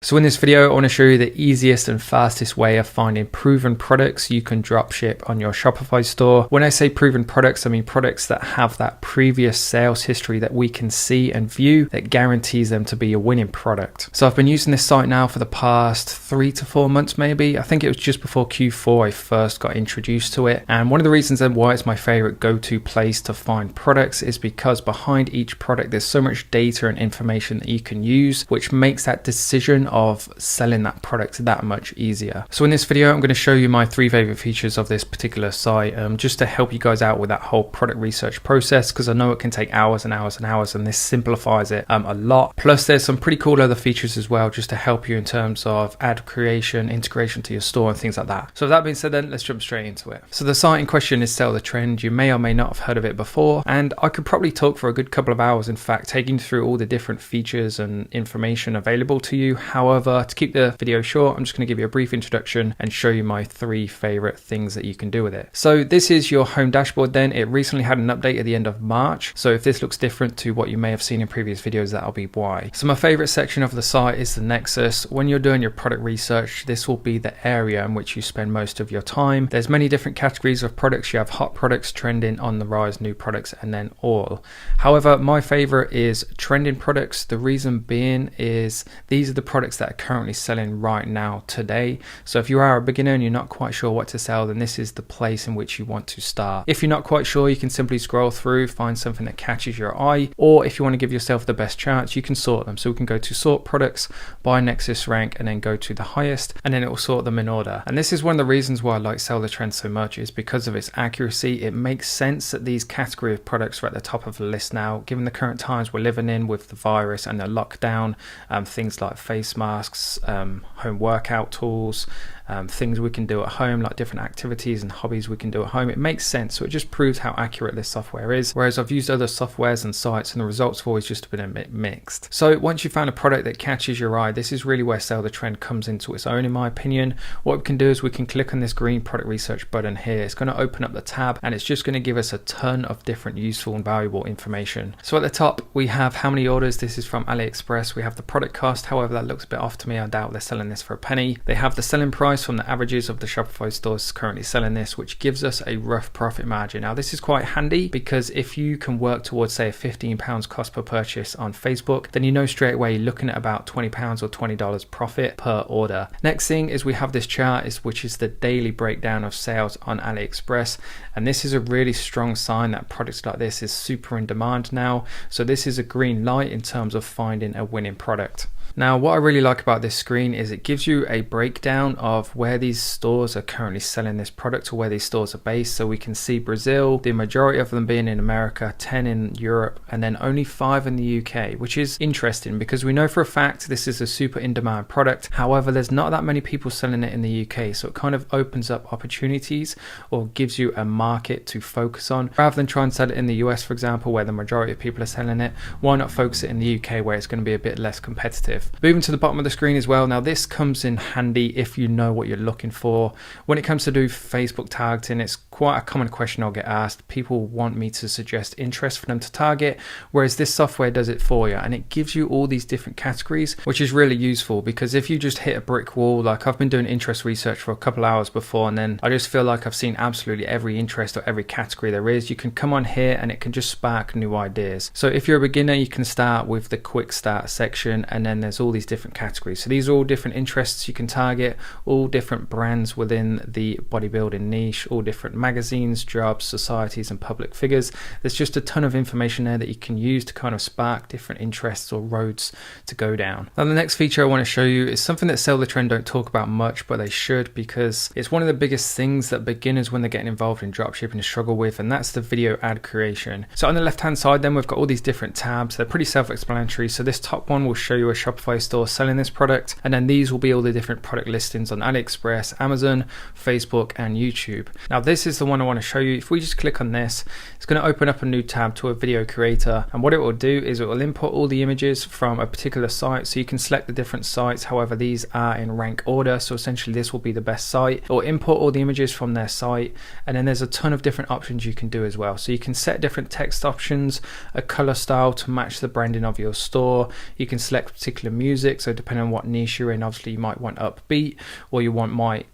So in this video, I want to show you the easiest and fastest way of finding proven products you can dropship on your Shopify store. When I say proven products, I mean products that have that previous sales history that we can see and view that guarantees them to be a winning product. So I've been using this site now for the past 3 to 4 months maybe. I think it was just before Q4 I first got introduced to it. And one of the reasons then why it's my favorite go-to place to find products is because behind each product there's so much data and information that you can use, which makes that decision of selling that product that much easier. So in this video, I'm going to show you my 3 favorite features of this particular site, just to help you guys out with that whole product research process, because I know it can take hours and hours and hours, and this simplifies it a lot. Plus there's some pretty cool other features as well, just to help you in terms of ad creation, integration to your store and things like that. So with that being said then, let's jump straight into it. So the site in question is Sell the Trend. You may or may not have heard of it before, and I could probably talk for a good couple of hours, in fact, taking you through all the different features and information available to you. However, to keep the video short, I'm just going to give you a brief introduction and show you my 3 favorite things that you can do with it. So this is your home dashboard then. It recently had an update at the end of March. So if this looks different to what you may have seen in previous videos, that'll be why. So my favorite section of the site is the Nexus. When you're doing your product research, this will be the area in which you spend most of your time. There's many different categories of products. You have hot products, trending, on the rise, new products, and then all. However, my favorite is trending products. The reason being is these are the products that are currently selling right now today. So if you are a beginner and you're not quite sure what to sell, then this is the place in which you want to start. If you're not quite sure, you can simply scroll through, find something that catches your eye, or if you want to give yourself the best chance, you can sort them. So we can go to sort products by Nexus rank and then go to the highest, and then it will sort them in order. And this is one of the reasons why I like Sell the Trend so much, is because of its accuracy. It makes sense that these category of products are at the top of the list now, given the current times we're living in with the virus and the lockdown, things like face masks, home workout tools, things we can do at home, like different activities and hobbies we can do at home. It makes sense. So it just proves how accurate this software is. Whereas I've used other softwares and sites and the results have always just been a bit mixed. So once you found a product that catches your eye, this is really where Sell the Trend comes into its own, in my opinion. What we can do is we can click on this green product research button here. It's going to open up the tab and it's just going to give us a ton of different useful and valuable information. So at the top, we have how many orders. This is from AliExpress. We have the product cost. However, that looks a bit off to me. I doubt they're selling this for a penny. They have the selling price from the averages of the Shopify stores currently selling this, which gives us a rough profit margin. Now this is quite handy because if you can work towards say a £15 cost per purchase on Facebook, then you know straight away you're looking at about £20 or $20 profit per order. Next thing is we have this chart which is the daily breakdown of sales on AliExpress, and this is a really strong sign that products like this is super in demand now. So this is a green light in terms of finding a winning product. Now what I really like about this screen is it gives you a breakdown of where these stores are currently selling this product or where these stores are based. So we can see Brazil, the majority of them being in America, 10 in Europe, and then only 5 in the UK, which is interesting because we know for a fact this is a super in-demand product. However, there's not that many people selling it in the UK, so it kind of opens up opportunities or gives you a market to focus on. Rather than try and sell it in the US, for example, where the majority of people are selling it, why not focus it in the UK where it's going to be a bit less competitive? Moving to the bottom of the screen as well. Now this comes in handy if you know what you're looking for. When it comes to do Facebook targeting, it's quite a common question I'll get asked. People want me to suggest interest for them to target, whereas this software does it for you, and it gives you all these different categories, which is really useful because if you just hit a brick wall, like I've been doing interest research for a couple hours before, and then I just feel like I've seen absolutely every interest or every category there is, you can come on here and it can just spark new ideas. So if you're a beginner, you can start with the quick start section, and then there's all these different categories. So these are all different interests you can target, all different brands within the bodybuilding niche, all different magazines, jobs, societies, and public figures. There's just a ton of information there that you can use to kind of spark different interests or roads to go down. Now the next feature I want to show you is something that Sell the Trend don't talk about much, but they should, because it's one of the biggest things that beginners when they're getting involved in dropshipping struggle with, and that's the video ad creation. So on the left hand side then we've got all these different tabs. They're pretty self-explanatory. So this top one will show you a Shopify store selling this product, and then these will be all the different product listings on AliExpress, Amazon, Facebook, and YouTube. Now this is the one I want to show you. If we just click on this, it's going to open up a new tab to a video creator, and what it will do is it will import all the images from a particular site. So you can select the different sites, however these are in rank order, so essentially this will be the best site, or import all the images from their site. And then there's a ton of different options you can do as well. So you can set different text options, a color style to match the branding of your store. You can select particular particular music. So depending on what niche you're in, obviously you might want upbeat or you want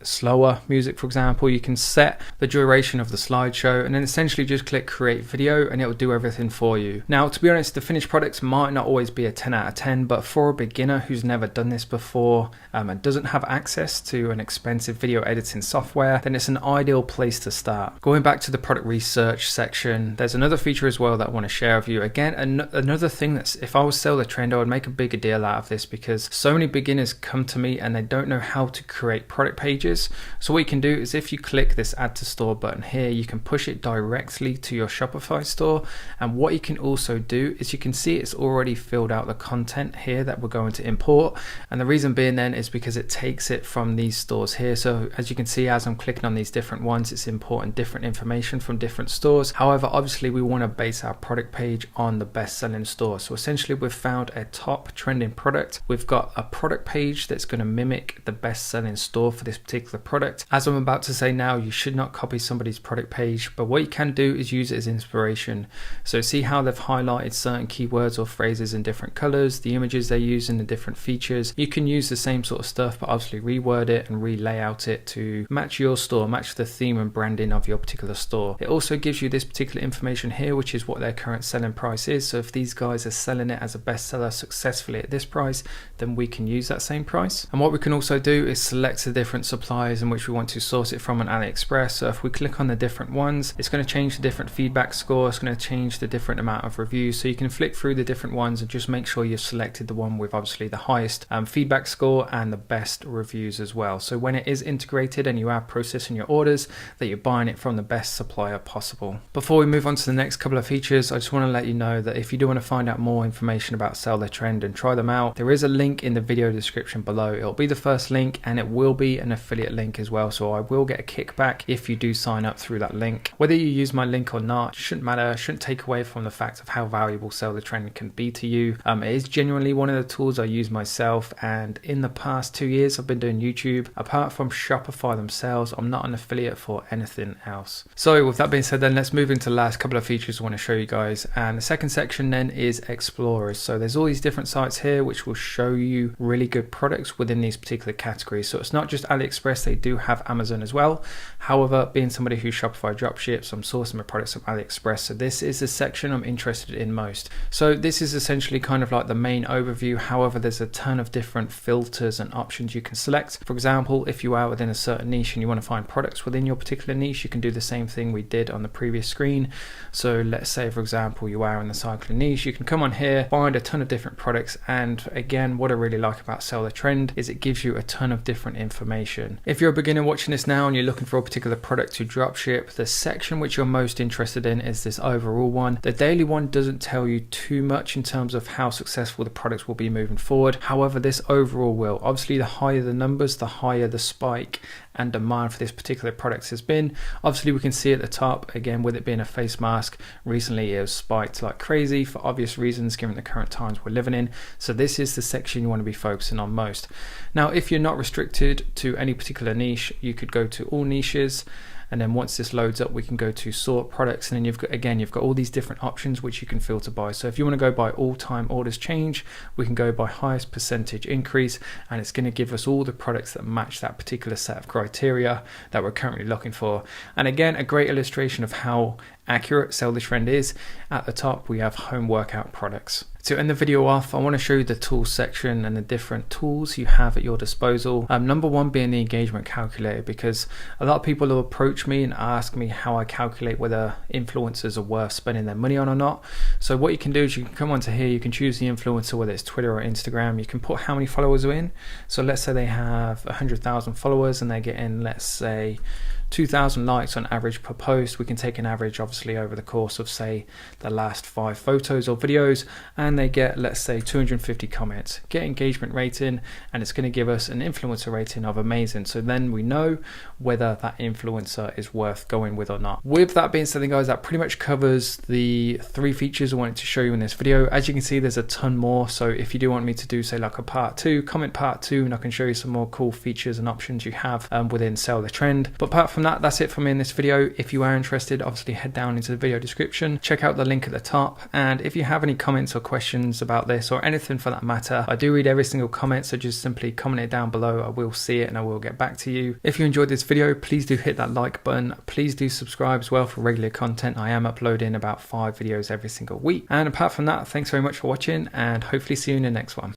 slower music, for example. You can set the duration of the slideshow and then essentially just click create video and it will do everything for you. Now, to be honest, the finished products might not always be a 10 out of 10, but for a beginner who's never done this before and doesn't have access to an expensive video editing software, then it's an ideal place to start. Going back to the product research section, there's another feature as well that I want to share with you. Again, another thing that's, if I was Sell the Trend, I would make a bigger deal out of this because so many beginners come to me and they don't know how to create product pages. So what you can do is if you click this add to store button here, you can push it directly to your Shopify store. And what you can also do is you can see it's already filled out the content here that we're going to import. And the reason being then is because it takes it from these stores here. So as you can see, as I'm clicking on these different ones, it's importing different information from different stores. However, obviously we want to base our product page on the best selling store. So essentially we've found a top trending product. We've got a product page that's going to mimic the best selling store for this particular product. As I'm about to say now, you should not copy somebody's product page, but what you can do is use it as inspiration. So see how they've highlighted certain keywords or phrases in different colors, the images they use and the different features. You can use the same sort of stuff, but obviously reword it and re-layout it to match your store, match the theme and branding of your particular store. It also gives you this particular information here, which is what their current selling price is. So if these guys are selling it as a bestseller successfully at this price, then we can use that same price. And what we can also do is select the different suppliers in which we want to source it from on AliExpress. So if we click on the different ones, it's going to change the different feedback score. It's going to change the different amount of reviews. So you can flick through the different ones and just make sure you've selected the one with obviously the highest feedback score and the best reviews as well. So when it is integrated and you are processing your orders, that you're buying it from the best supplier possible. Before we move on to the next couple of features, I just want to let you know that if you do want to find out more information about Sell the Trend and try them out, there is a link in the video description below. It'll be the first link and it will be an affiliate link as well. So I will get a kickback if you do sign up through that link. Whether you use my link or not, it shouldn't matter, shouldn't take away from the fact of how valuable Sell the Trend can be to you. It is genuinely one of the tools I use myself, and in the past 2 years I've been doing YouTube. Apart from Shopify themselves, I'm not an affiliate for anything else. So with that being said, then let's move into the last couple of features I want to show you guys. And the second section then is Explorers. So there's all these different sites here which will show you really good products within these particular categories. So it's not just AliExpress, they do have Amazon as well. However, being somebody who Shopify dropships, I'm sourcing my products from AliExpress. So this is the section I'm interested in most. So this is essentially kind of like the main overview. However, there's a ton of different filters and options you can select. For example, if you are within a certain niche and you want to find products within your particular niche, you can do the same thing we did on the previous screen. So let's say, for example, you are in the cycling niche, you can come on here, find a ton of different products. And again, what I really like about Sell the Trend is it gives you a ton of different information. If you're a beginner watching this now and you're looking for a particular product to dropship, the section which you're most interested in is this overall one. The daily one doesn't tell you too much in terms of how successful the products will be moving forward. However, this overall will. Obviously, the higher the numbers, the higher the spike and demand for this particular product has been. Obviously, we can see at the top, again, with it being a face mask, recently it was spiked like crazy for obvious reasons given the current times we're living in. So this is the section you want to be focusing on most. Now, if you're not restricted to any particular niche, you could go to all niches. And then once this loads up, we can go to sort products. And then you've got all these different options which you can filter by. So if you want to go by all-time orders change, we can go by highest percentage increase. And it's going to give us all the products that match that particular set of criteria that we're currently looking for. And again, a great illustration of how accurate Sell the Trend is. At the top, we have home workout products. To end the video off, I want to show you the tools section and the different tools you have at your disposal. Number one being the engagement calculator, because a lot of people will approach me and ask me how I calculate whether influencers are worth spending their money on or not. So what you can do is you can come onto here, you can choose the influencer, whether it's Twitter or Instagram. You can put how many followers are in. So let's say they have 100,000 followers and they're getting, let's say, 2,000 likes on average per post. We can take an average obviously over the course of say the last 5 photos or videos, and they get, let's say, 250 comments, get engagement rating, and it's going to give us an influencer rating of amazing. So then we know whether that influencer is worth going with or not. With that being said, guys, that pretty much covers the 3 features I wanted to show you in this video. As you can see, there's a ton more. So if you do want me to do say like a part 2, comment part 2 and I can show you some more cool features and options you have within Sell the Trend. But apart from from that, that's it for me in this video. If you are interested, obviously head down into the video description, check out the link at the top, and if you have any comments or questions about this or anything for that matter, I do read every single comment, so just simply comment it down below. I will see it and I will get back to you. If you enjoyed this video, please do hit that like button. Please do subscribe as well for regular content. I am uploading about 5 videos every single week. And apart from that, thanks very much for watching, and hopefully see you in the next one.